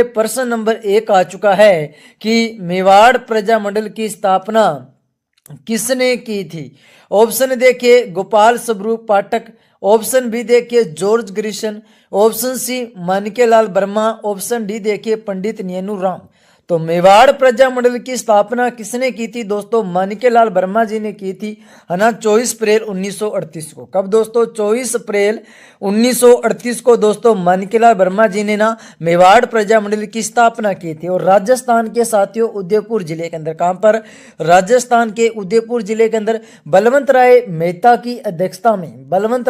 प्रश्न नंबर 1 आ चुका है कि मेवाड़ प्रजामंडल की स्थापना किसने की थी। ऑप्शन देखिए गोपाल स्वरूप पाठक, ऑप्शन बी देखिए George Grierson, option C Manikyalal Verma, option D देखिए पंडित नेनू राम। तो मेवाड़ प्रजामंडल की स्थापना किसने की थी दोस्तों? माणिक्यलाल वर्मा जी ने की थी, है ना, 24 अप्रैल 1938 को। कब दोस्तों? 24 अप्रैल 1938 को दोस्तों माणिक्यलाल वर्मा जी ने ना मेवाड़ प्रजामंडल की स्थापना की थी। और राजस्थान के साथियों उदयपुर जिले के अंदर, कहां पर? राजस्थान के उदयपुर जिले के अंदर बलवंत राय मेहता की अध्यक्षता में, बलवंत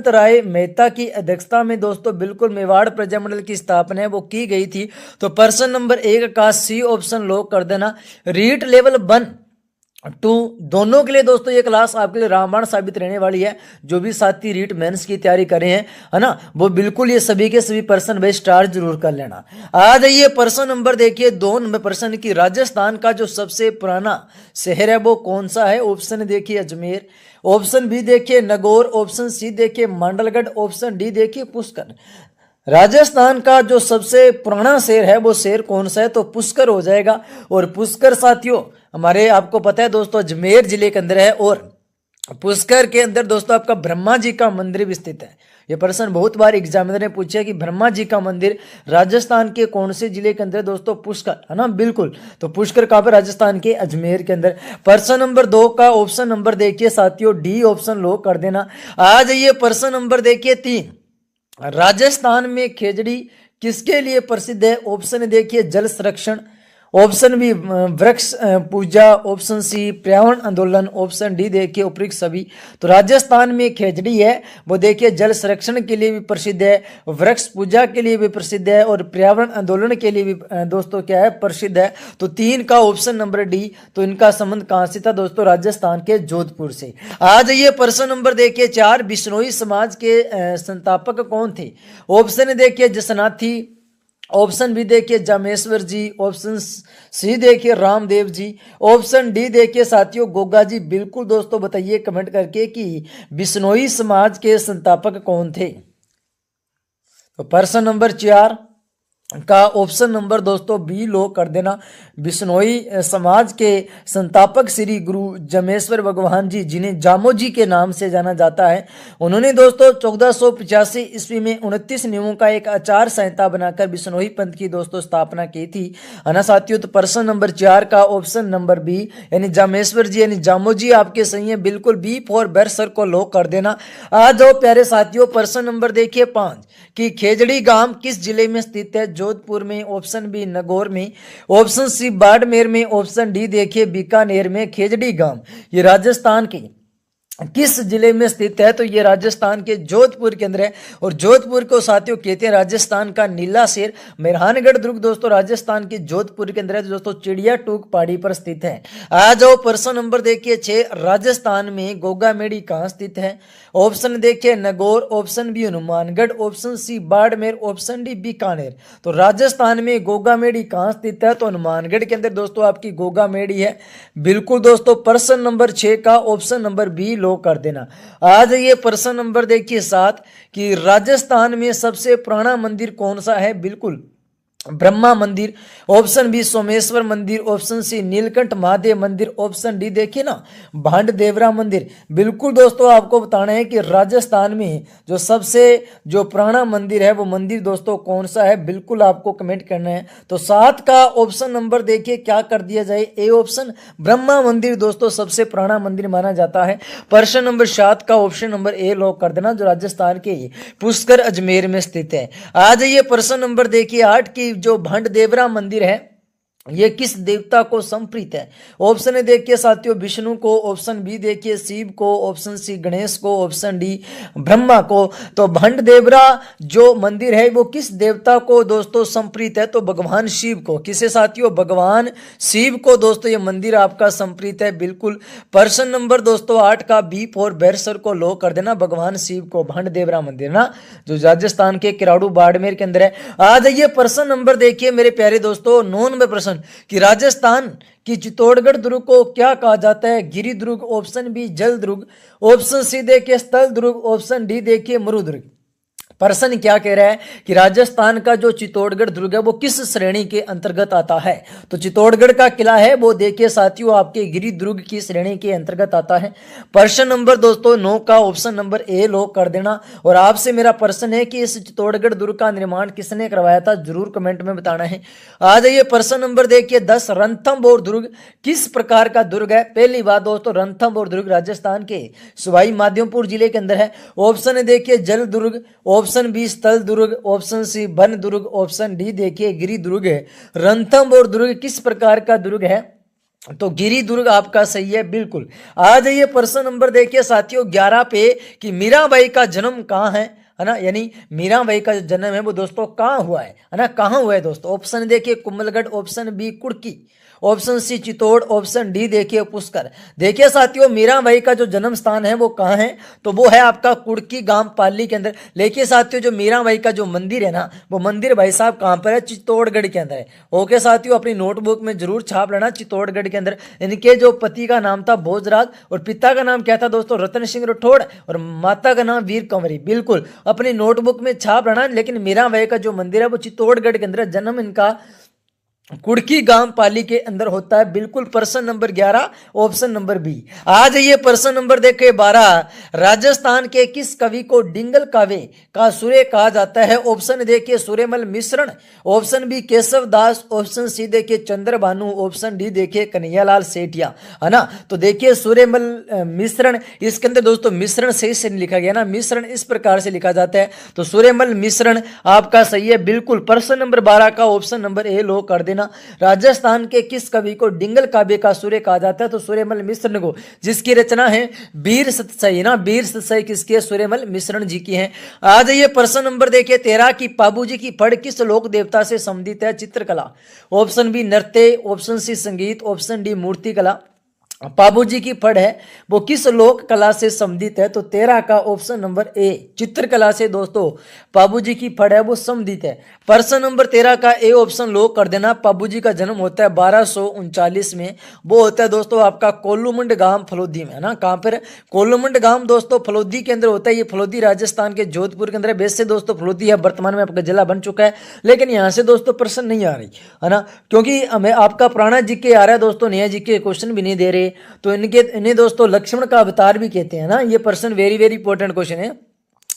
राय मेहता की अध्यक्षता में दोस्तों बिल्कुल मेवाड़ प्रजामंडल की स्थापना है वो की गई थी। तो प्रश्न नंबर 1 का सी ऑप्शन लॉक कर देना। रीट लेवल 1 2 दोनों के लिए दोस्तों ये क्लास आपके लिए रामबाण साबित रहने वाली है। जो भी साथी रीट मेंस की तैयारी कर रहे हैं, है ना, वो बिल्कुल ये सभी के सभी पर्सन बेस स्टार जरूर कर लेना। आ जाइए प्रश्न नंबर देखिए 2 नंबर प्रश्न की, राजस्थान का जो सबसे पुराना शहर है वो कौन सा है? ऑप्शन देखिए अजमेर, ऑप्शन बी देखिए नागौर, ऑप्शन सी देखिए मांडलगढ़, ऑप्शन डी देखिए पुष्कर। राजस्थान का जो सबसे पुराना शहर है वो शहर कौन सा है? तो पुष्कर हो जाएगा। और पुष्कर साथियों हमारे आपको पता है दोस्तों अजमेर जिले के अंदर है। और पुष्कर के अंदर दोस्तों आपका ब्रह्मा जी का मंदिर भी स्थित है। ये प्रश्न बहुत बार एग्जामिनर ने पूछा कि ब्रह्मा जी का मंदिर राजस्थान के कौन से जिले के अंदर? दोस्तों पुष्कर, है ना, बिल्कुल। तो पुष्कर कहां पर? राजस्थान के अजमेर के अंदर। प्रश्न नंबर 2 का ऑप्शन नंबर देखिए साथियों डी ऑप्शन लो कर देना। आ जाइए प्रश्न नंबर देखिए 3, राजस्थान में खेजड़ी किसके लिए प्रसिद्ध है? ऑप्शन देखिए जल संरक्षण, ऑप्शन बी वृक्ष पूजा, ऑप्शन सी पर्यावरण आंदोलन, ऑप्शन डी देखिए उपयुक्त सभी। तो राजस्थान में खेजड़ी है वो देखिए जल संरक्षण के लिए भी प्रसिद्ध है, वृक्ष पूजा के लिए भी प्रसिद्ध है और पर्यावरण आंदोलन के लिए भी दोस्तों क्या है? प्रसिद्ध है। तो 3 का ऑप्शन नंबर डी। तो इनका संबंध कहां से था दोस्तों? राजस्थान के जोधपुर से। आ जाइए प्रश्न नंबर देखिए 4, बिश्नोई समाज के संस्थापक कौन थे? ऑप्शन देखिए जसनाथी, ऑप्शन बी देखिए जामेश्वर जी, ऑप्शन सी देखिए रामदेव जी, ऑप्शन डी देखिए साथियों गोगा जी। बिल्कुल दोस्तों बताइए कमेंट करके कि बिश्नोई समाज के संस्थापक कौन थे। तो प्रश्न नंबर 4 का ऑप्शन नंबर दोस्तों बी लो कर देना। बिश्नोई समाज के संस्थापक श्री गुरु जमेश्वर भगवान जी, जिन्हें जामो जी के नाम से जाना जाता है, उन्होंने दोस्तों 1485 ईस्वी में 29 नियमों का एक आचार संहिता बनाकर बिश्नोई पंथ की दोस्तों स्थापना की थी, है ना साथियों। तो प्रश्न नंबर 4 का ऑप्शन नंबर बी यानी जामेश्वर जी यानी जामो जी आपके सही है। बिल्कुल बी फॉर बरसर को लो कर देना। आ जाओ प्यारे साथियों प्रश्न नंबर देखिए 5 कि खेजड़ी गांव किस जिले में स्थित है? जोधपुर में, ऑप्शन बी नागौर में, ऑप्शन सी बाड़मेर में, ऑप्शन डी देखिए बीकानेर में। खेजड़ी गांव ये राजस्थान की किस जिले में स्थित है? तो ये राजस्थान के जोधपुर के अंदर है। और जोधपुर को साथियों कहते हैं राजस्थान का नीला शेर। मेहरानगढ़ दुर्ग दोस्तों राजस्थान के जोधपुर के अंदर है दोस्तों, चिड़िया टूक पहाड़ी पर स्थित है। आ जाओ प्रश्न नंबर देखिए 6, राजस्थान में गोगामेड़ी कहां स्थित है? ऑप्शन देखिए Nagaur, option B Hanumangarh, option C Barmer, option D Bikaner. तो राजस्थान में गोगामेड़ी कहां स्थित है? तो हनुमानगढ़ के अंदर दोस्तों आपकी गोगामेड़ी है। बिल्कुल दोस्तों प्रश्न नंबर 6 का ऑप्शन नंबर बी लो कर देना। आ जाइए प्रश्न नंबर देखिए 7 कि राजस्थान में सबसे पुराना मंदिर कौन सा है? बिल्कुल ब्रह्मा मंदिर, ऑप्शन बी सोमेश्वर मंदिर, ऑप्शन सी नीलकंठ महादेव मंदिर, ऑप्शन डी देखिए ना भांड देवरा मंदिर। बिल्कुल दोस्तों आपको बताना है कि राजस्थान में जो सबसे जो पुराना मंदिर है वो मंदिर दोस्तों कौन सा है? बिल्कुल आपको कमेंट करना है। तो 7 का ऑप्शन नंबर देखिए क्या कर दिया जाए? ए ऑप्शन ब्रह्मा मंदिर दोस्तों सबसे पुराना मंदिर माना जाता है। प्रश्न नंबर 7 का ऑप्शन नंबर ए लॉक कर देना, जो राजस्थान के पुष्कर अजमेर में स्थित है। आ जाइए प्रश्न नंबर देखिए 8 की जो भंड देवरा मंदिर है ये किस देवता को समर्पित है? ऑप्शन ए देखिए साथियों विष्णु को, ऑप्शन बी देखिए शिव को, ऑप्शन सी गणेश को, ऑप्शन डी ब्रह्मा को। तो भंड देवरा जो मंदिर है वो किस देवता को दोस्तों समर्पित है? तो भगवान शिव को। किसे साथियों? भगवान शिव को दोस्तों ये मंदिर आपका समर्पित है। बिल्कुल प्रश्न नंबर दोस्तों 8 का बी फॉर बैरसर को लो कर देना, भगवान शिव को भंड देवरा मंदिर ना जो राजस्थान के किराड़ू बाड़मेर के अंदर है। आ जाइए प्रश्न नंबर देखिए मेरे प्यारे दोस्तों 9 नंबर प्रश्न कि राजस्थान की चित्तौड़गढ़ दुर्ग को क्या कहा जाता है? गिरि दुर्ग, ऑप्शन बी जल दुर्ग, ऑप्शन सी देखिए स्थल दुर्ग, ऑप्शन डी देखिए मरु दुर्ग। प्रश्न क्या कह रहा है कि राजस्थान का जो चित्तौड़गढ़ दुर्ग है वो किस श्रेणी के अंतर्गत आता है। तो चित्तौड़गढ़ का किला है वो देखिए साथियों आपके गिरि दुर्ग की श्रेणी के अंतर्गत आता है। प्रश्न नंबर दोस्तों 9 का ऑप्शन नंबर ए लॉक कर देना। और आपसे मेरा प्रश्न है कि इस चित्तौड़गढ़ दुर्ग का निर्माण किसने करवाया था, जरूर कमेंट में बताना है। आ जाइए प्रश्न नंबर देखिए 10, रणथंभौर दुर्ग किस प्रकार का दुर्ग है। पहली बात दोस्तों रणथंभौर दुर्ग राजस्थान के सवाई माधोपुर जिले के अंदर है। ऑप्शन देखिए जल दुर्ग, ऑप्शन बी स्थल दुर्ग, ऑप्शन सी वन दुर्ग, ऑप्शन डी देखिए गिरि दुर्ग है। रणथंभौर दुर्ग किस प्रकार का दुर्ग है, तो गिरि दुर्ग आपका सही है बिल्कुल। आ जाइए प्रश्न नंबर देखिए साथियों 11 पे कि मीराबाई का जन्म कहाँ है ना, यानी मीराबाई का जो जन्म है वो दोस्तों कहाँ हुआ है ना, कहाँ हुआ है दोस्तों। ऑप्शन देखिए Kumbhalgarh, option B Kurki, option C Chittor, option D देखिए पुष्कर। देखिए साथियों मीराबाई का जो जन्म स्थान है वो कहाँ है, तो वो है आपका कुर्की गांव पाली के अंदर। लेकिन साथियों जो मीराबाई का जो मंदिर है ना वो मंदिर भाई साहब कहाँ पर है, चित्तौड़गढ़ के अंदर है। ओके साथियों अपनी नोटबुक में जरूर छाप लेना चित्तौड़गढ़ के अंदर। इनके जो पति का नाम था भोजराज और पिता का नाम क्या था दोस्तों, रतन सिंह राठौड़, और माता का नाम वीर कंवरी। बिल्कुल अपनी नोटबुक में छाप लेना। लेकिन मीराबाई का जो मंदिर है वो चित्तौड़गढ़ के अंदर, जन्म इनका कुड़की गांव पाली के अंदर होता है बिल्कुल। प्रश्न नंबर 11 ऑप्शन नंबर बी। आ जाइए प्रश्न नंबर देखे 12, राजस्थान के किस कवि को डिंगल काव्य का सूर्य कहा जाता है। ऑप्शन देखिए सूर्यमल मिश्रण, ऑप्शन बी केशव दास, ऑप्शन सी देखिए चंद्र भानु, ऑप्शन डी देखिए कन्हैयालाल सेठिया, है ना। तो देखिए सूर्यमल मिश्रण, इसके अंदर दोस्तों मिश्रण सही से लिखा गया ना, मिश्रण इस प्रकार से लिखा जाता है। तो सूर्यमल मिश्रण आपका सही है बिल्कुल। प्रश्न नंबर 12 का ऑप्शन नंबर ए लो कर देना। राजस्थान के किस कवि को डिंगल काव्य का सूर्य कहा जाता है, तो सूर्यमल मिश्रण को, जिसकी रचना है वीर सतसई ना, वीर सतसई किसकी है, सूर्यमल मिश्रण जी की है। आ जाइए प्रश्न नंबर देखिए 13 की पाबूजी की फड़ किस लोक देवता से संबंधित है। चित्रकला, ऑप्शन बी नृत्य, ऑप्शन सी संगीत, ऑप्शन डी मूर्तिकला। पाबूजी की फड़ है वो किस लोक कला से संबंधित है, तो 13 का ऑप्शन नंबर ए चित्रकला से दोस्तों पाबूजी की फड़ है वो संबंधित है। प्रश्न नंबर 13 का ए ऑप्शन लोक कर देना। पाबूजी का जन्म होता है 1239 में, वो होता है दोस्तों आपका कोल्लूमंड गांव फलोदी में, है ना। कहां पर, कोल्लूमंड गांव दोस्तों फलोदी के अंदर होता है। ये फलोदी राजस्थान के जोधपुर के अंदर। वैसे दोस्तों फलोदी है वर्तमान में आपका जिला बन चुका है, लेकिन यहाँ से दोस्तों प्रश्न नहीं आ रही, है ना, क्योंकि हमें आपका पुराना जीके आ रहा है दोस्तों, नया जीके क्वेश्चन भी नहीं दे रहे। तो इन्हें दोस्तों लक्ष्मण का अवतार भी कहते हैं ना। ये प्रश्न वेरी वेरी इंपॉर्टेंट क्वेश्चन है।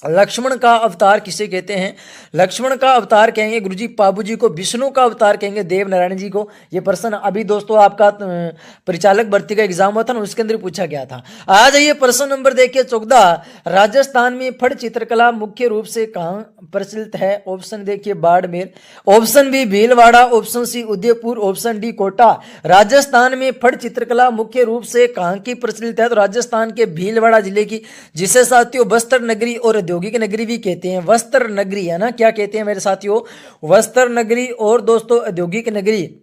लक्ष्मण का अवतार किसे कहते हैं। लक्ष्मण का अवतार कहेंगे गुरुजी पाबूजी को, विष्णु का अवतार कहेंगे देव नारायण जी को। ये प्रश्न अभी दोस्तों आपका परिचालक भर्ती का एग्जाम हुआ था ना, उसके अंदर पूछा गया था। आ जाइए प्रश्न नंबर देखिए 14, राजस्थान में फड़ चित्रकला मुख्य रूप से कहाँ प्रचलित है। ऑप्शन देखिए Barmer, option B Bhilwara, option C Udaipur, option D Kota. Rajasthan में फड़ चित्रकला मुख्य रूप से कहाँ की प्रचलित है, तो राजस्थान के भीलवाड़ा जिले की, जिसे साथियों वस्त्र नगरी और औद्योगिक नगरी भी कहते हैं। वस्त्र नगरी, है ना, क्या कहते हैं मेरे साथियों, वस्त्र नगरी और दोस्तों औद्योगिक नगरी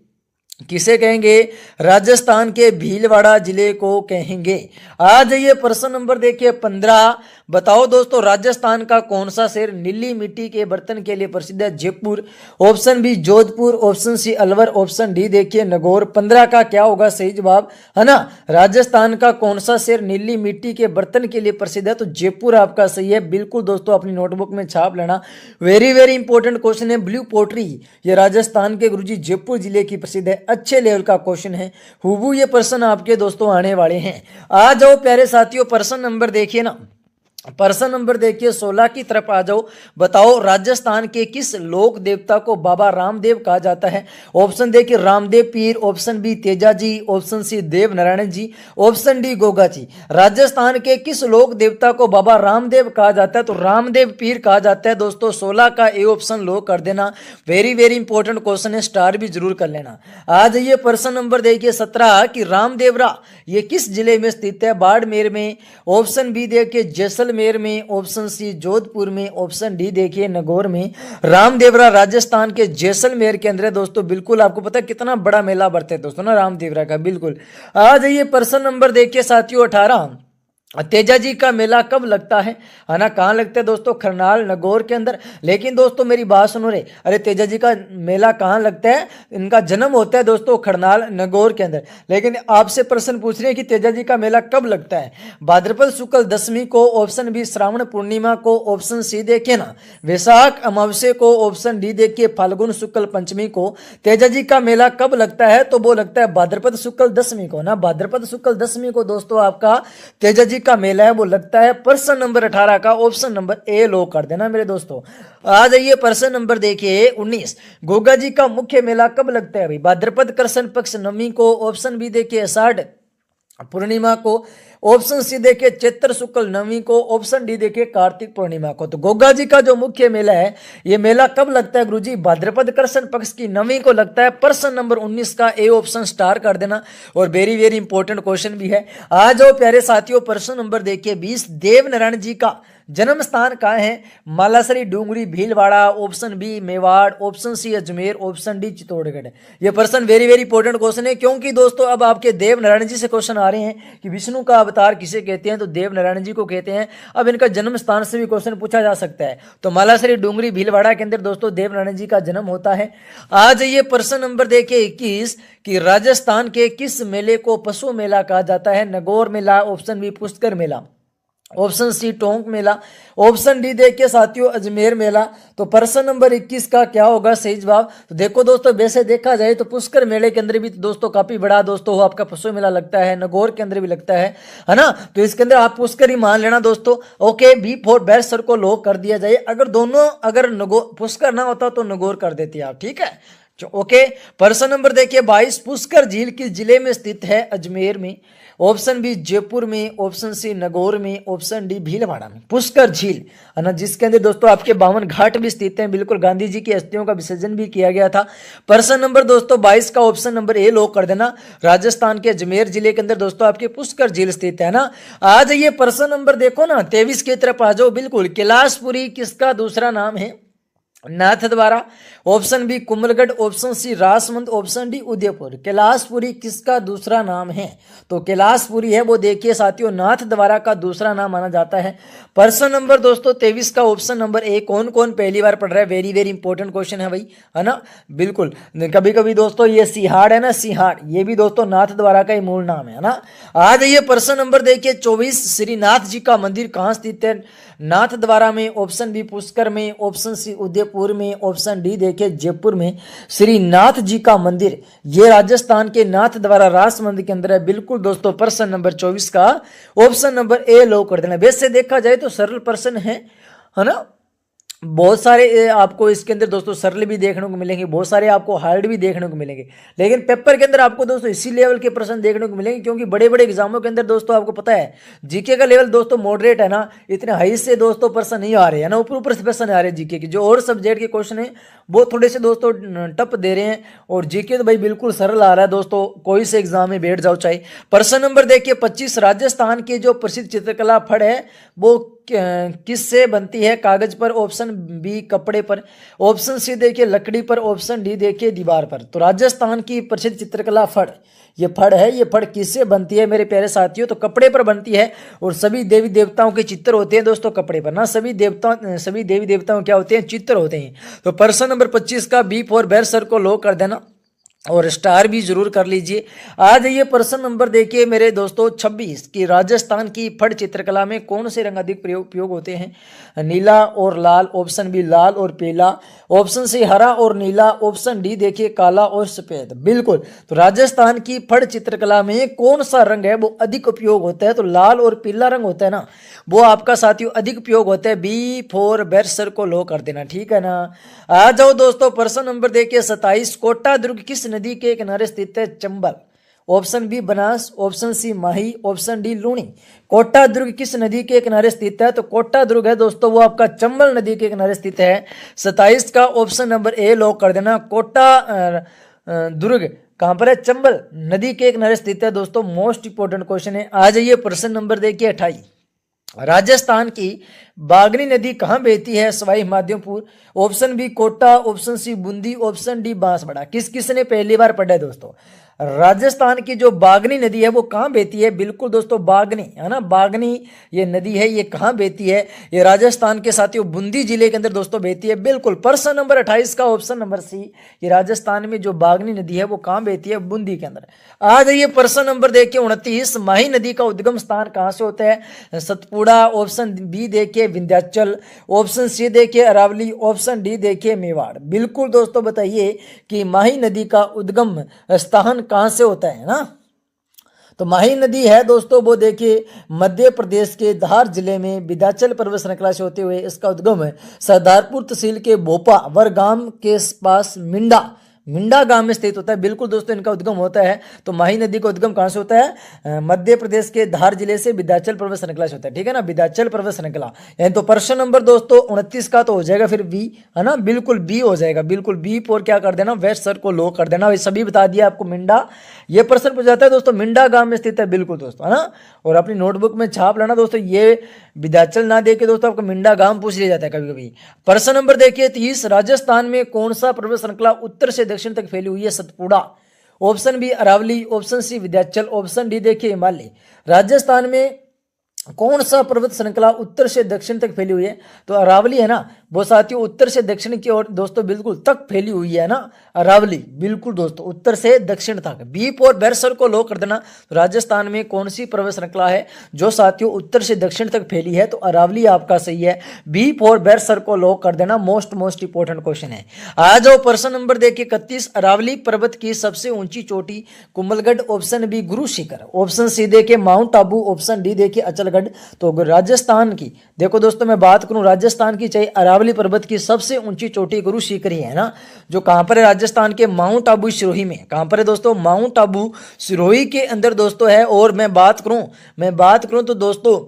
किसे कहेंगे, राजस्थान के भीलवाड़ा जिले को कहेंगे। आ जाइए प्रश्न नंबर देखिए 15, बताओ दोस्तों राजस्थान का कौन सा शहर नीली मिट्टी के बर्तन के लिए प्रसिद्ध है। Jaipur, option B Jodhpur, option C Alwar, option D देखिए नागौर। 15 का क्या होगा सही जवाब, है ना। राजस्थान का कौन सा शहर नीली मिट्टी के बर्तन के लिए प्रसिद्ध है, तो जयपुर आपका सही है बिल्कुल। दोस्तों अपनी नोटबुक में छाप लेना, वेरी वेरी इंपॉर्टेंट क्वेश्चन है। ब्लू पोट्री ये राजस्थान के गुरुजी जयपुर जिले की प्रसिद्ध है, अच्छे लेवल का क्वेश्चन है। हुबू ये प्रश्न आपके दोस्तों आने वाले हैं। आ जाओ प्यारे साथियों प्रश्न नंबर देखिए ना, प्रश्न नंबर देखिए 16 की तरफ आ जाओ। बताओ राजस्थान के किस लोक देवता को बाबा रामदेव कहा जाता है। ऑप्शन देखिए रामदेव पीर, option B Teja ji, option C देव नारायण जी, ऑप्शन डी गोगा जी। राजस्थान के किस लोक देवता को बाबा रामदेव कहा जाता है, तो रामदेव पीर कहा जाता है दोस्तों। 16 का ए ऑप्शन लो कर देना, वेरी वेरी इंपॉर्टेंट क्वेश्चन है, स्टार भी जरूर कर लेना। आ जाइए प्रश्न नंबर देखिए 17 कि रामदेवरा ये किस जिले में स्थित है। बाड़मेर में, ऑप्शन बी देखिए जैसलमेर में, ऑप्शन सी जोधपुर में, ऑप्शन डी देखिए नागौर में। रामदेवरा राजस्थान के जैसलमेर के अंदर है दोस्तों। बिल्कुल आपको पता है कितना बड़ा मेला भरता है दोस्तों ना रामदेवरा का, बिल्कुल। आ जाइए प्रश्न नंबर देखिए साथियों 18, तेजा जी का मेला कब लगता है ना? कहाँ लगता है दोस्तों? खरनाल नगौर के अंदर। लेकिन दोस्तों मेरी बात सुनो रे, अरे तेजा जी का मेला कहाँ लगता है? इनका जन्म होता है दोस्तों खरनाल नगौर के अंदर। लेकिन आपसे प्रश्न पूछ रहे हैं कि तेजा जी का मेला कब लगता है? भाद्रपद शुक्ल दशमी को, ऑप्शन बी श्रावण पूर्णिमा को, ऑप्शन सी देखिए ना वैशाख अमावस्या को, ऑप्शन डी देखिए फाल्गुन शुक्ल पंचमी को। तेजा जी का मेला कब लगता है? तो वो लगता है भाद्रपद शुक्ल दशमी को ना। भाद्रपद शुक्ल दशमी को दोस्तों आपका तेजा जी का मेला है वो लगता है। प्रश्न नंबर 18 का ऑप्शन नंबर ए लो कर देना मेरे दोस्तों। आ जाइए प्रश्न नंबर देखिए 19, गोगा जी का मुख्य मेला कब लगता है भाई? भाद्रपद कृष्ण पक्ष नवमी को, ऑप्शन बी देखिए आषाढ़ पूर्णिमा को, ऑप्शन सी देखिए चैत्र शुक्ल नवमी को, ऑप्शन डी देखिए कार्तिक पूर्णिमा को। तो गोगा जी का जो मुख्य मेला है ये मेला कब लगता है गुरुजी? भाद्रपद कृष्ण पक्ष की नवमी को लगता है। प्रश्न नंबर 19 का ए ऑप्शन स्टार कर देना। और वेरी वेरी इंपॉर्टेंट क्वेश्चन भी है। आ जाओ प्यारे साथियों, प्रश्न नंबर देखिए 20, देव नारायण जी का जन्म स्थान कहाँ है? Malasari, Dungri, Bhilwara, option B Mewar, option C Ajmer, option D Chittorgarh. ये प्रश्न वेरी वेरी इंपॉर्टेंट क्वेश्चन है, क्योंकि दोस्तों अब आपके देव नारायण जी से क्वेश्चन आ रहे हैं कि विष्णु का अवतार किसे कहते हैं? तो देव नारायण जी को कहते हैं। अब इनका जन्म स्थान से भी क्वेश्चन पूछा जा सकता है। तो मालासरी, डूंगरी, भीलवाड़ा के अंदर दोस्तों देव नारायण जी का जन्म होता है। आ जाइए प्रश्न नंबर देखिए 21 कि राजस्थान के किस मेले को पशु मेला कहा जाता है? नगौर मेला, ऑप्शन बी पुष्कर मेला, ऑप्शन सी टोंक मेला, ऑप्शन डी देखिए साथियों अजमेर मेला। तो प्रश्न नंबर 21 का क्या होगा सही जवाब? तो देखो दोस्तों वैसे देखा जाए तो पुष्कर मेले के अंदर भी दोस्तों काफी बड़ा दोस्तों आपका पशु मेला लगता है, नगौर के अंदर भी लगता है ना? तो इसके अंदर आप पुष्कर ही मान लेना दोस्तों। Okay, B for best sir को लॉक कर दिया जाए। अगर दोनों अगर नगौर पुष्कर ना होता तो नगौर कर देती आप, ठीक है। ओके, प्रश्न नंबर देखिए 22, पुष्कर झील किस जिले में स्थित है? अजमेर में, ऑप्शन बी जयपुर में, ऑप्शन सी नगौर में, ऑप्शन डी भीलवाड़ा में। पुष्कर झील है ना, जिसके अंदर दोस्तों आपके 52 घाट भी स्थित हैं। बिल्कुल गांधी जी की अस्थियों का विसर्जन भी किया गया था। प्रश्न नंबर दोस्तों 22 का ऑप्शन नंबर ए लॉक कर देना। राजस्थान के अजमेर जिले के अंदर दोस्तों आपके पुष्कर झील स्थित है ना। आ जाइए प्रश्न नंबर देखो ना 23 की तरफ आ जाओ। बिल्कुल, कैलाशपुरी किसका दूसरा नाम है? Nathdwara, option B Kumbhalgarh, option C Rajsamand, option D Udaipur. Kailashpuri किसका दूसरा नाम है? तो कैलाशपुरी है वो देखिए साथियों नाथ द्वारा का दूसरा नाम माना जाता है। प्रश्न नंबर दोस्तों 23 का ऑप्शन नंबर ए कौन कौन पहली बार पढ़ रहा है? वेरी वेरी इंपॉर्टेंट क्वेश्चन है भाई, है ना। बिल्कुल, कभी कभी दोस्तों ये सिहाड़ है ना, सिहाड़ ये भी दोस्तों नाथ द्वारा का ही मूल नाम है ना। आ जाइए प्रश्न नंबर देखिए 24, श्रीनाथ जी का मंदिर कहाँ स्थित है? नाथ द्वारा में, ऑप्शन बी पुष्कर में, ऑप्शन सी उदयपुर में, ऑप्शन डी देखिए जयपुर में। श्रीनाथ जी का मंदिर ये राजस्थान के नाथ द्वारा राजसमंद के अंदर है। बिल्कुल दोस्तों प्रश्न नंबर 24 का ऑप्शन नंबर ए लो कर देना। वैसे देखा जाए तो सरल प्रश्न है ना। बहुत सारे आपको इसके अंदर दोस्तों सरल भी देखने को मिलेंगे, बहुत सारे आपको हार्ड भी देखने को मिलेंगे। लेकिन पेपर के अंदर आपको दोस्तों इसी लेवल के प्रश्न देखने को मिलेंगे, क्योंकि बड़े बड़े एग्जामों के अंदर दोस्तों आपको पता है जीके का लेवल दोस्तों मॉडरेट है ना। इतने हाई से दोस्तों प्रश्न नहीं आ रहे हैं ना, ऊपर ऊपर से प्रश्न आ रहे हैं जीके के। जो और सब्जेक्ट के क्वेश्चन है वो थोड़े से दोस्तों टफ दे रहे हैं, और जीके तो भाई बिल्कुल सरल आ रहा है दोस्तों। कोई से एग्जाम में बैठ जाओ चाहे। प्रश्न नंबर देखिए 25, राजस्थान की जो प्रसिद्ध चित्रकला फड़ है वो किससे बनती है? कागज पर, ऑप्शन बी कपड़े पर, ऑप्शन सी देखिए लकड़ी पर, ऑप्शन डी देखिए दीवार पर। तो राजस्थान की प्रसिद्ध चित्रकला फड़, ये फड़ है, ये फड़ किससे बनती है मेरे प्यारे साथियों? तो कपड़े पर बनती है। और सभी देवी देवताओं के चित्र होते हैं दोस्तों कपड़े पर ना। सभी देवी देवताओं क्या होते हैं? चित्र होते हैं। तो प्रश्न नंबर 25 का बी फॉर बेर को लो कर देना और स्टार भी जरूर कर लीजिए। आ जाइए प्रश्न नंबर देखिए मेरे दोस्तों 26 कि राजस्थान की फड़ चित्रकला में कौन से रंग अधिक उपयोग होते हैं? नीला और लाल, ऑप्शन बी लाल और पीला, ऑप्शन सी हरा और नीला, ऑप्शन डी देखिए काला और सफेद। बिल्कुल, तो राजस्थान की फड़ चित्रकला में कौन सा रंग है वो अधिक उपयोग होता है? तो लाल और पीला रंग होता है ना, वो आपका साथियों अधिक उपयोग होता है। बी फॉर बेर को लो कर देना, ठीक है ना। आ जाओ दोस्तों प्रश्न नंबर देखिए 27, कोटा दुर्ग किस नदी के किनारे स्थित है? Chambal, option B Banas, option C Mahi, option D Luni. Kota दुर्ग किस नदी के किनारे स्थित है? तो कोटा दुर्ग है दोस्तों वो आपका चंबल नदी के किनारे स्थित है। 27 का ऑप्शन नंबर ए लॉक कर देना। कोटा दुर्ग कहां पर है? चंबल नदी के किनारे स्थित है दोस्तों। मोस्ट इंपोर्टेंट क्वेश्चन है। आ जाइए प्रश्न नंबर देखिए 28, राजस्थान की बागनी नदी कहाँ बहती है? Sawai Madhopur, option B Kota, option C Bundi, option D Banswara. किस किसने पहली बार पढ़ा है दोस्तों? राजस्थान की जो बागनी नदी है वो कहाँ बहती है? बिल्कुल दोस्तों बागनी, है ना, बागनी ये नदी है, ये कहाँ बहती है? ये राजस्थान के साथियों बूंदी जिले के अंदर दोस्तों बहती है। बिल्कुल प्रश्न नंबर 28 का ऑप्शन नंबर सी, ये राजस्थान में जो बागनी नदी है वो कहाँ बहती है? बूंदी के अंदर। आ जाइए प्रश्न नंबर देखिए 29, माही नदी का उद्गम स्थान कहाँ से होता है? सतपुड़ा, ऑप्शन बी देखिए विंध्याचल, ऑप्शन सी देखिए अरावली, ऑप्शन डी देखिए मेवाड़। बिल्कुल दोस्तों बताइए कि माही नदी का उद्गम स्थान कहाँ से होता है ना? तो माही नदी है दोस्तों वो देखिए मध्य प्रदेश के धार जिले में विंध्याचल पर्वत श्रृंखला से होते हुए इसका उद्गम है सरदारपुर तहसील के भोपा वर गांव के पास मिंडा गांव में स्थित होता है। बिल्कुल दोस्तों इनका उद्गम होता है। तो माही नदी का उद्गम कहां से होता है? मध्य प्रदेश के धार जिले से विंध्याचल पर्वत श्रृंखला से होता है, ठीक है ना, विंध्याचल पर्वत श्रृंखला। यानी तो प्रश्न नंबर दोस्तों 29 का तो हो जाएगा फिर बी, है ना, बिल्कुल बी हो जाएगा, बिल्कुल बी पर क्या कर देना, वेस्ट सर को लो कर देना। ये सभी बता दिया आपको। मिंडा ये प्रश्न पूछा जाता है दोस्तों, मिंडा गांव में स्थित है, बिल्कुल दोस्तों, है ना। और अपनी नोटबुक में छाप लेना दोस्तों, ये विंध्याचल ना देके दोस्तों आपको मिंडा गांव पूछ लिया जाता है कभी कभी। प्रश्न नंबर देखिए 30, राजस्थान में कौन सा पर्वत श्रृंखला उत्तर से दक्षिण तक फैली हुई है? Satpura, option B Aravalli, option C Vindhyachal, option D देखिए हिमालय। राजस्थान में कौन सा पर्वत श्रृंखला उत्तर से दक्षिण तक फैली हुई है? तो अरावली है ना वो साथियों, उत्तर से दक्षिण की ओर दोस्तों बिल्कुल तक फैली हुई है ना अरावली, बिल्कुल दोस्तों उत्तर से दक्षिण तक। बी और बेरसर को लो कर देना। तो राजस्थान में कौन सी पर्वत श्रृंखला है जो साथियों उत्तर से दक्षिण तक फैली है? तो अरावली आपका सही है। बी और बेरसर को लो कर देना। मोस्ट इंपोर्टेंट क्वेश्चन है। आ जाओ प्रश्न नंबर देखिए 31, अरावली पर्वत की सबसे ऊंची चोटी Kumbhalgarh, option B Guru Shikhar, option C देखिए माउंट आबू, ऑप्शन डी देखिए अचलगढ़। तो राजस्थान की देखो दोस्तों मैं बात करूं राजस्थान की, चाहे अरावली पर्वत की सबसे ऊंची चोटी गुरु शिखर ही है ना, जो कहां पर है? राजस्थान के माउंट आबू सिरोही में। कहां पर है दोस्तों? माउंट आबू सिरोही के अंदर दोस्तों है। और मैं बात करूं तो दोस्तों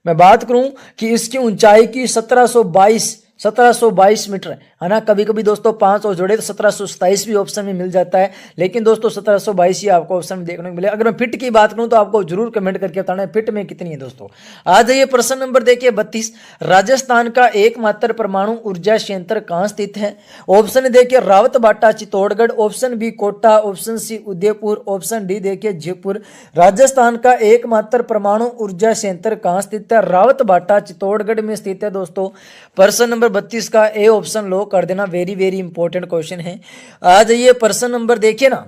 मैं बात करूं कि इसकी ऊंचाई की 1722 मीटर है ना। कभी कभी दोस्तों 5 और जोड़े तो 1727 भी ऑप्शन में मिल जाता है, लेकिन दोस्तों 1722 ही आपको ऑप्शन में देखने को मिले। अगर मैं फिट की बात करूं तो आपको जरूर कमेंट करके बताना है फिट में कितनी है दोस्तों। आ जाइए प्रश्न नंबर देखिए 32, राजस्थान का एकमात्र परमाणु ऊर्जा संयंत्र कहां स्थित है? ऑप्शन देखिए Rawatbhata Chittorgarh, option B Kota, option C Udaipur, option D देखिए जयपुर। राजस्थान का एकमात्र परमाणु ऊर्जा संयंत्र कहां स्थित है? रावतबाटा चित्तौड़गढ़ में स्थित है दोस्तों। प्रश्न नंबर 32 का ए ऑप्शन लो कर देना। वेरी इंपॉर्टेंट क्वेश्चन है। आ जाइए प्रश्न नंबर देखिए ना,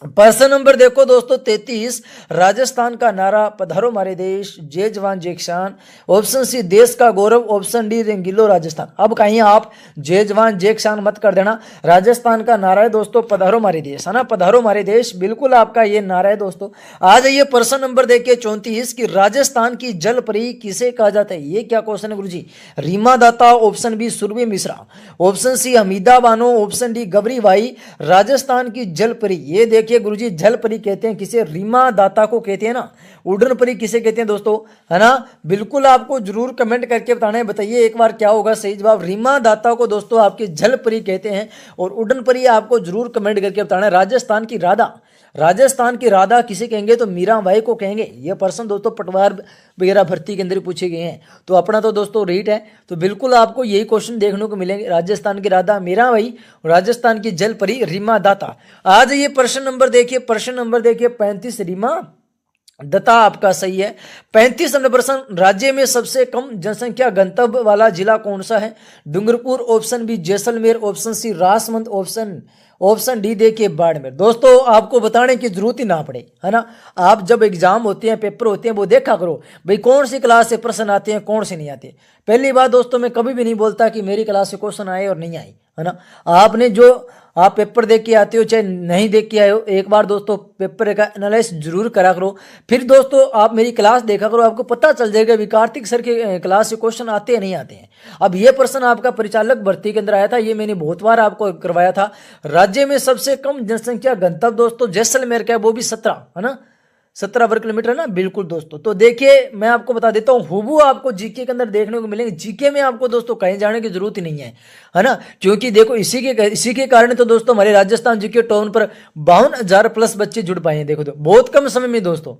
प्रश्न नंबर देखो दोस्तों 33, राजस्थान का नारा पधारो मारे देश, जय जवान जय किसान, ऑप्शन सी देश का गौरव, ऑप्शन डी रंगीलो राजस्थान। अब कहीं आप जय जवान जय किसान मत कर देना। राजस्थान का नारा है दोस्तों पधारो मारे देश, है ना, पधारो मारे देश, बिल्कुल आपका ये नारा है दोस्तों। आ जाइए प्रश्न नंबर देखिए 34 की राजस्थान की जल परी किसे कहा जाता है? ये क्या क्वेश्चन है गुरुजी? Reema Data, option B Surabhi Mishra, option C Hamida Bano, option D Gabri Bai. Rajasthan की जल परी, ये देखिए गुरुजी जल परी कहते हैं किसे? रीमा दाता को कहते हैं ना। उड़न परी किसे कहते हैं दोस्तों, है ना, बिल्कुल आपको जरूर कमेंट करके बताना है। बताइए एक बार क्या होगा सही जवाब? रीमा दाता को दोस्तों आपके जल परी कहते हैं, और उड़न परी आपको जरूर कमेंट करके बताना है। राजस्थान की राधा किसे कहेंगे? तो मीराबाई को कहेंगे। ये प्रश्न दोस्तों पटवार वगैरह भर्ती के अंदर पूछे गए हैं, तो अपना तो दोस्तों रीट है, तो बिल्कुल आपको यही क्वेश्चन देखने को मिलेंगे। राजस्थान की राधा मीराबाई, राजस्थान की जल परी रीमा दाता। आज ये प्रश्न नंबर देखिए 35, रीमा दत्ता आपका सही है। 35 नंबर प्रश्न, राज्य में सबसे कम जनसंख्या गंतव्य वाला जिला कौन सा है? Dungarpur, option B Jaisalmer, option C Rajsamand, option D देखिए बाड़मेर। दोस्तों आपको बताने की जरूरत ही ना पड़े, है ना। आप जब एग्जाम होते हैं, पेपर होते हैं, वो देखा करो भाई कौन सी क्लास से प्रश्न आते हैं, कौन से नहीं आते। पहली बात दोस्तों मैं कभी भी नहीं बोलता कि मेरी क्लास से क्वेश्चन आए और नहीं आए, है ना। आपने जो आप पेपर देख के आते हो चाहे नहीं देख के आए हो, एक बार दोस्तों पेपर का एनालाइज जरूर करा करो। फिर दोस्तों आप मेरी क्लास देखा करो, आपको पता चल जाएगा भी कार्तिक सर के क्लास से क्वेश्चन आते हैं नहीं आते हैं। अब ये प्रश्न आपका परिचालक भर्ती के अंदर आया था, ये मैंने बहुत बार आपको करवाया था। राज्य में सबसे कम जनसंख्या गंतव्य दोस्तों जैसलमेर का है, वो भी 17, है ना, 17 वर्ग किलोमीटर है ना, बिल्कुल दोस्तों। तो देखिए मैं आपको बता देता हूँ, हुबू आपको जीके के अंदर देखने को मिलेंगे। जीके में आपको दोस्तों कहीं जाने की जरूरत ही नहीं है ना, क्योंकि देखो इसी के कारण तो दोस्तों हमारे राजस्थान जीके टॉन पर 52,000 प्लस बच्चे जुड़ पाए हैं। देखो तो बहुत कम समय में दोस्तों,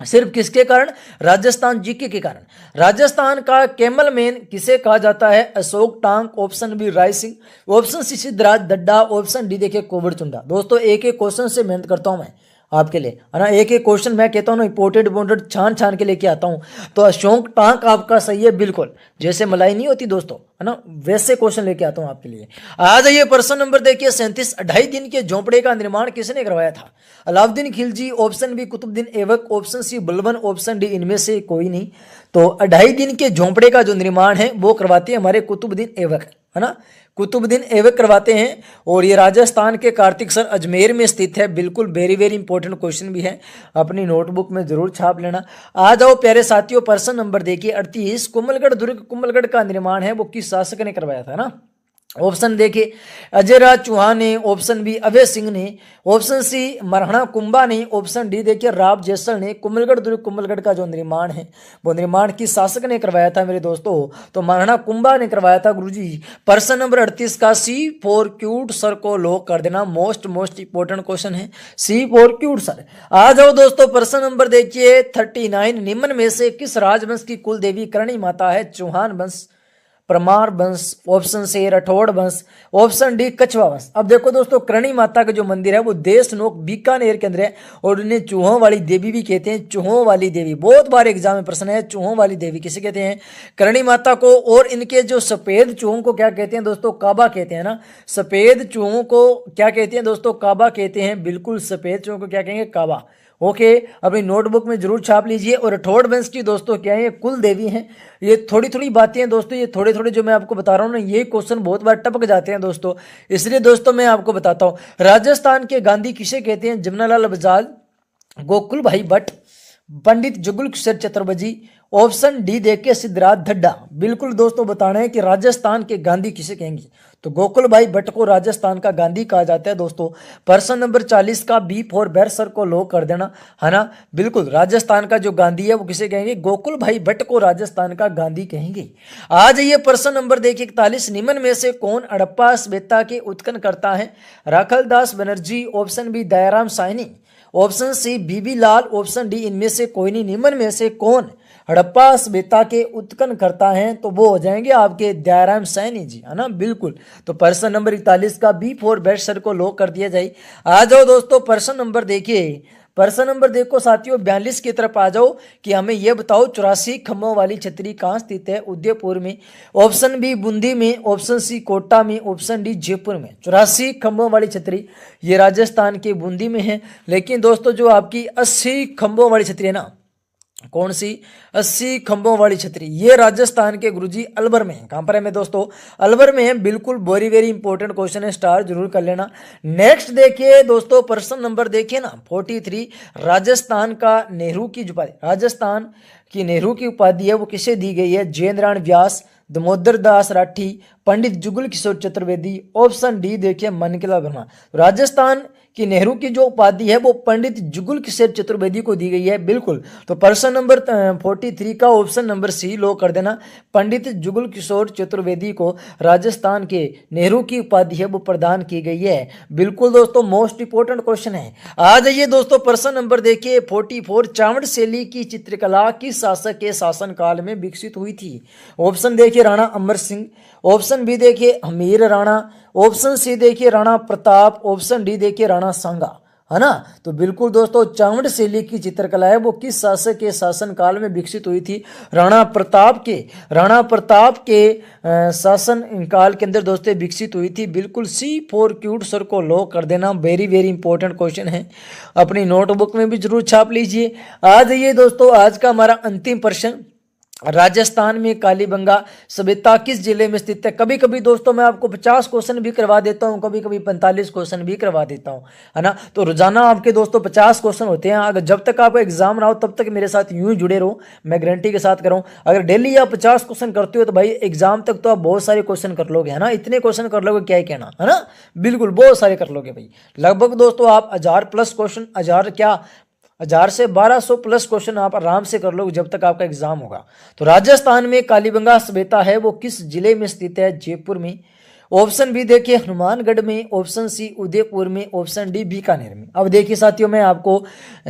सिर्फ किसके कारण? राजस्थान जीके के कारण। राजस्थान का कैमल मैन किसे कहा जाता है? Ashok Tank, option B Rai Singh, option C Siddhraj Dhadda, option D देखिए कुंवर चुंडा। दोस्तों एक एक क्वेश्चन से मेहनत करता हूं मैं आपके लिए, है ना। एक एक क्वेश्चन मैं कहता हूं ना, इंपोर्टेंट छान छान के लेके आता हूं। तो अशोक टांक आपका सही है बिल्कुल, जैसे मलाई नहीं होती दोस्तों, है ना, वैसे क्वेश्चन लेके आता हूं आपके लिए। आ जाइए प्रश्न नंबर देखिए 37। 2.5 दिन के झोंपड़े का निर्माण किसने करवाया था? Alauddin Khilji, option B Qutubuddin Aibak, option C Balban, option D इनमें से कोई नहीं। तो 2.5 दिन के झोंपड़े का जो निर्माण है वो करवाते हैं हमारे कुतुबुद्दीन ऐबक, है ना, कुतुबुद्दीन ऐबक करवाते हैं। और ये राजस्थान के कार्तिकसर अजमेर में स्थित है। बिल्कुल वेरी वेरी इंपॉर्टेंट क्वेश्चन भी है, अपनी नोटबुक में जरूर छाप लेना। आ जाओ प्यारे साथियों, प्रश्न नंबर देखिए 38। कुंभलगढ़ दुर्ग, कुंभलगढ़ का निर्माण है वो किस शासक ने करवाया था ना? ऑप्शन देखिए अजय राज चौहान ने, ऑप्शन बी अभय सिंह ने, ऑप्शन सी मरहणा कुंभा ने, ऑप्शन डी देखिए राव जैसल ने। कुंभलगढ़ दुर्ग कुंभलगढ़ का जो निर्माण है वो निर्माण किस शासक ने करवाया था मेरे दोस्तों? तो मरहणा कुंभा ने करवाया था गुरुजी। प्रश्न नंबर 38 का सी फॉर क्यूट सर को लॉक कर देना। मोस्ट इंपोर्टेंट क्वेश्चन है, सी फॉर क्यूट सर। आ जाओ दोस्तों प्रश्न नंबर देखिए 39। निम्न में से किस राजवंश की कुल देवी करणी माता है? चौहान वंश, परमार वंश, ऑप्शन सी राठौड़ वंश, ऑप्शन डी कछवा वंश। अब देखो दोस्तों करणी माता का जो मंदिर है वो देशनोक बीकानेर के अंदर है और उन्हें चूहों वाली देवी भी कहते हैं। चूहों वाली देवी बहुत बार एग्जाम में प्रश्न है, चूहों वाली देवी किसे कहते हैं? करणी माता को। और इनके जो सफेद चूहों को क्या कहते हैं दोस्तों? काबा कहते हैं ना। सफेद चूहों को क्या कहते हैं दोस्तों? काबा कहते हैं। बिल्कुल सफेद चूहों को क्या कहेंगे? काबा। ओके, अपनी नोटबुक में जरूर छाप लीजिए। और राठौड़ वंश की दोस्तों क्या है? ये कुल देवी हैं। ये थोड़ी थोड़ी बातें हैं दोस्तों, ये थोड़े थोड़े जो मैं आपको बता रहा हूँ ना, ये क्वेश्चन बहुत बार टपक जाते हैं दोस्तों, इसलिए दोस्तों मैं आपको बताता हूँ। राजस्थान के गांधी किसे कहते हैं? जमनालाल बजाज, गोकुल भाई भट्ट, पंडित जुगल किशोर चतुर्वेदी, ऑप्शन डी देखिए सिद्धराज दड्डा। बिल्कुल दोस्तों बताना है कि राजस्थान के गांधी किसे कहेंगे? तो गोकुल भाई भट्ट को राजस्थान का गांधी कहा जाता है दोस्तों। प्रश्न नंबर 40 का बी फॉर बैर सर को लॉक कर देना, है ना। बिल्कुल राजस्थान का जो गांधी है वो किसे कहेंगे? गोकुल भाई भट्ट को राजस्थान का गांधी कहेंगे। आ जाइए प्रश्न नंबर देखिए 41। निम्न में से कौन हड़प्पा सभ्यता के उत्खनन करता है? Rakhaldas Banerjee, option B Dayaram Sahni, option C B B Lal, option D इनमें से कोई नहीं। निम्न में से कौन हड़प्पा सभ्यता के उत्खनन करता है? तो वो हो जाएंगे आपके दयाराम साहनी जी, है ना। बिल्कुल, तो प्रश्न नंबर 41 का बी फॉर बेस्ट सर को लॉक कर दिया जाए। आ जाओ दोस्तों प्रश्न नंबर देखिए, प्रश्न नंबर देखो साथियों 42 की तरफ आ जाओ कि हमें यह बताओ 84 खंभों वाली छतरी कहाँ स्थित है? उदयपुर में, ऑप्शन बी बूंदी में, ऑप्शन सी कोटा में, ऑप्शन डी जयपुर में। 84 खंभों वाली छतरी ये राजस्थान के बूंदी में है। लेकिन दोस्तों जो आपकी 80 खंभों वाली छतरी है ना, कौन सी? 80 खंभों वाली छतरी, ये राजस्थान के गुरुजी अलवर में है। कहां पर है मैं दोस्तों? अलवर में है। बिल्कुल वेरी वेरी इंपॉर्टेंट क्वेश्चन है, स्टार जरूर कर लेना। नेक्स्ट देखिए दोस्तों प्रश्न नंबर देखिए ना 43। राजस्थान का नेहरू की उपाधि, राजस्थान की नेहरू की उपाधि है वो किसे दी गई है? जयेंद्रनारायण व्यास, दामोदर दास राठी, पंडित जुगल किशोर चतुर्वेदी, ऑप्शन डी देखिए मनकेला वर्मा। राजस्थान कि नेहरू की जो उपाधि है वो पंडित जुगल किशोर चतुर्वेदी को दी गई है। बिल्कुल, तो प्रश्न नंबर 43 का ऑप्शन नंबर सी लो कर देना। पंडित जुगल किशोर चतुर्वेदी को राजस्थान के नेहरू की उपाधि है वो प्रदान की गई है। बिल्कुल दोस्तों मोस्ट इंपोर्टेंट क्वेश्चन है। आ जाइए दोस्तों प्रश्न नंबर देखिए 44। चावड़ शैली की चित्रकला किस शासक के शासन काल में विकसित हुई थी? ऑप्शन देखिए राणा अमर सिंह, ऑप्शन बी देखिए हमीर राणा, ऑप्शन सी देखिए राणा प्रताप, ऑप्शन डी देखिए राणा सांगा, है ना। तो बिल्कुल दोस्तों चावड़ शैली की चित्रकला है वो किस शासक के शासन काल में विकसित हुई थी? राणा प्रताप के शासन काल के अंदर दोस्तों विकसित हुई थी। बिल्कुल सी फॉर क्यूट सर को लॉक कर देना। वेरी वेरी इंपॉर्टेंट क्वेश्चन है, अपनी नोटबुक में भी जरूर छाप लीजिए। आ जाइए दोस्तों आज का हमारा अंतिम प्रश्न, राजस्थान में कालीबंगा सभ्यता किस जिले में स्थित है? कभी कभी दोस्तों मैं आपको 50 क्वेश्चन भी करवा देता हूं, कभी कभी 45 क्वेश्चन भी करवा देता हूं, है ना। तो रोजाना आपके दोस्तों 50 क्वेश्चन होते हैं। अगर जब तक आपका एग्जाम ना हो तब तक मेरे साथ यूं ही जुड़े रहो, मैं गारंटी के साथ करूँ। अगर डेली आप 50 क्वेश्चन करते हो तो भाई एग्जाम तक तो आप बहुत सारे क्वेश्चन कर लोगे, है ना। इतने क्वेश्चन कर लोगे क्या ही कहना, है ना। बिल्कुल बहुत सारे कर लोगे भाई। लगभग दोस्तों आप 1000+ क्वेश्चन, 1000 से 1200 प्लस क्वेश्चन आप आराम से कर लोगे जब तक आपका एग्जाम होगा। तो राजस्थान में कालीबंगा सभ्यता है वो किस जिले में स्थित है? जयपुर में, ऑप्शन बी देखिए हनुमानगढ़ में, ऑप्शन सी उदयपुर में, ऑप्शन डी बीकानेर में। अब देखिए साथियों, मैं आपको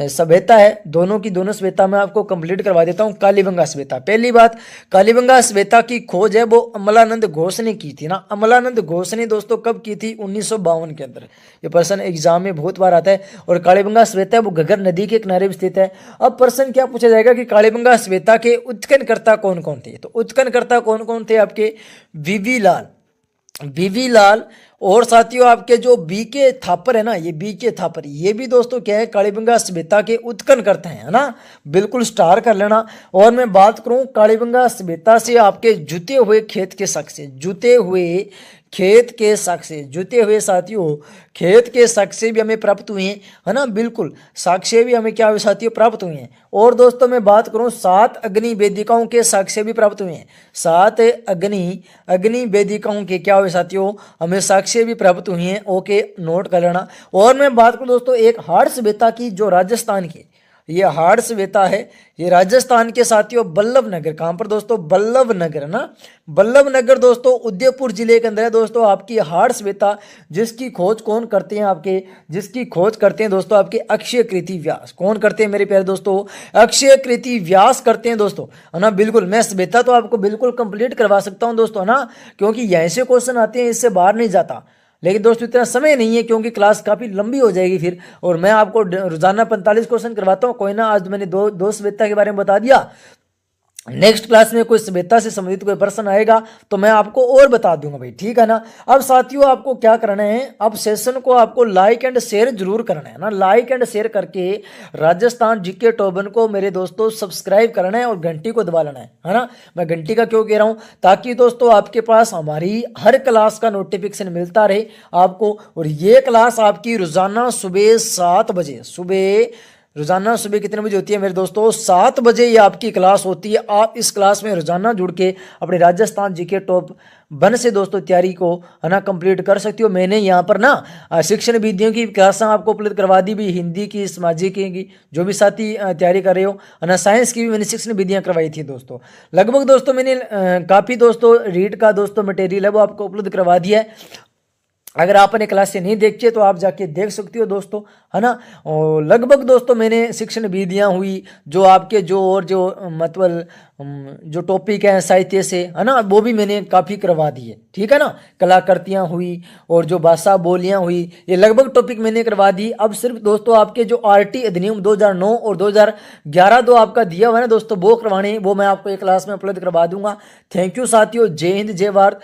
सभ्यता है दोनों की दोनों सभ्यता मैं आपको कंप्लीट करवा देता हूं। कालीबंगा सभ्यता, पहली बात, कालीबंगा सभ्यता की खोज है वो अमलानंद घोष ने की थी ना। अमलानंद घोष ने दोस्तों कब की थी? 1952 के अंदर। ये प्रश्न एग्जाम में बहुत बार आता है। और कालीबंगा सभ्यता है वो घग्गर नदी के किनारे भी स्थित है। अब प्रश्न क्या पूछा जाएगा कि कालीबंगा सभ्यता के उत्खननकर्ता कौन कौन थे? तो उत्खननकर्ता कौन कौन थे आपके? वीवी लाल और साथियों आपके जो बीके थापर है ना, ये बीके थापर, ये भी दोस्तों क्या है, कालीबंगा सभ्यता के उत्खनन करते हैं, है ना। बिल्कुल स्टार कर लेना। और मैं बात करूं कालीबंगा सभ्यता से आपके जुते हुए खेत के शक से, जुते हुए खेत के शक से, जुते हुए साथियों खेत के साक्ष्य भी हमें प्राप्त हुए हैं, है ना। बिल्कुल साक्ष्य भी हमें क्या हुए साथियों? प्राप्त हुए हैं। और दोस्तों मैं बात करूं 7 अग्नि वेदिकाओं के साक्ष्य भी प्राप्त हुए हैं। 7 अग्नि वेदिकाओं के क्या हुए साथियों? हमें साक्ष्य भी प्राप्त हुए हैं। ओके, नोट कर लेना। और मैं बात करूं दोस्तों एक हाड़ सभ्यता की, जो राजस्थान की, ये हाड़ सभ्यता है, ये राजस्थान के साथियों बल्लभ नगर, कहां पर दोस्तों? बल्लभ नगर ना। बल्लभ नगर दोस्तों उदयपुर जिले के अंदर है दोस्तों आपकी हाड़ सभ्यता, जिसकी खोज कौन करते हैं आपके? जिसकी खोज करते हैं दोस्तों आपके अक्षय कृति व्यास। कौन करते हैं मेरे प्यारे दोस्तों? अक्षय कृति व्यास करते हैं दोस्तों, है ना। बिल्कुल, मैं सभ्यता तो आपको बिल्कुल कंप्लीट करवा सकता हूं दोस्तों, है ना, क्योंकि यहीं से क्वेश्चन आते हैं, इससे बाहर नहीं जाता। लेकिन दोस्तों इतना समय नहीं है क्योंकि क्लास काफ़ी लंबी हो जाएगी फिर, और मैं आपको रोजाना 45 क्वेश्चन करवाता हूँ। कोई ना, आज मैंने दो सभ्यता के बारे में बता दिया। नेक्स्ट क्लास में कोई सभ्यता से संबंधित कोई प्रश्न आएगा तो मैं आपको और बता दूंगा भाई, ठीक है ना। अब साथियों आपको क्या करना है? अब सेशन को आपको लाइक एंड शेयर जरूर करना है ना। लाइक एंड शेयर करके राजस्थान जीके टॉप 1 को मेरे दोस्तों सब्सक्राइब करना है और घंटी को दबा लेना है ना। मैं घंटी का क्यों कह रहा हूं? ताकि दोस्तों आपके पास हमारी हर क्लास का नोटिफिकेशन मिलता रहे आपको। और ये क्लास आपकी रोजाना सुबह 7 बजे, रोजाना सुबह कितने बजे होती है मेरे दोस्तों? 7 बजे ये आपकी क्लास होती है। आप इस क्लास में रोजाना जुड़ के अपने राजस्थान जीके टॉप 1 से दोस्तों तैयारी को, है ना, कंप्लीट कर सकती हो। मैंने यहाँ पर ना शिक्षण विधियों की क्लासें आपको उपलब्ध करवा दी भी, हिंदी की, सामाजिक की, जो भी साथी तैयारी कर रहे हो, है ना। साइंस की भी मैंने शिक्षण विधियाँ करवाई थी दोस्तों। लगभग दोस्तों मैंने काफ़ी दोस्तों रीड का दोस्तों मटेरियल है वो आपको उपलब्ध करवा दिया है। अगर आपने क्लास से नहीं देखी तो आप जाके देख सकती हो दोस्तों, है ना। और लगभग दोस्तों मैंने शिक्षण विधियाँ हुई, जो आपके जो मतलब जो टॉपिक हैं साहित्य से, है ना, वो भी मैंने काफ़ी करवा दी है, ठीक है ना। कलाकृतियाँ हुई और जो भाषा बोलियाँ हुई, ये लगभग टॉपिक मैंने करवा दी। अब सिर्फ दोस्तों आपके जो RT अधिनियम 2009 और 2011 दो आपका दिया हुआ है ना दोस्तों, वो करवाने, वो मैं आपको एक क्लास में उपलब्ध करवा दूंगा। थैंक यू साथियों, जय हिंद जय भारत।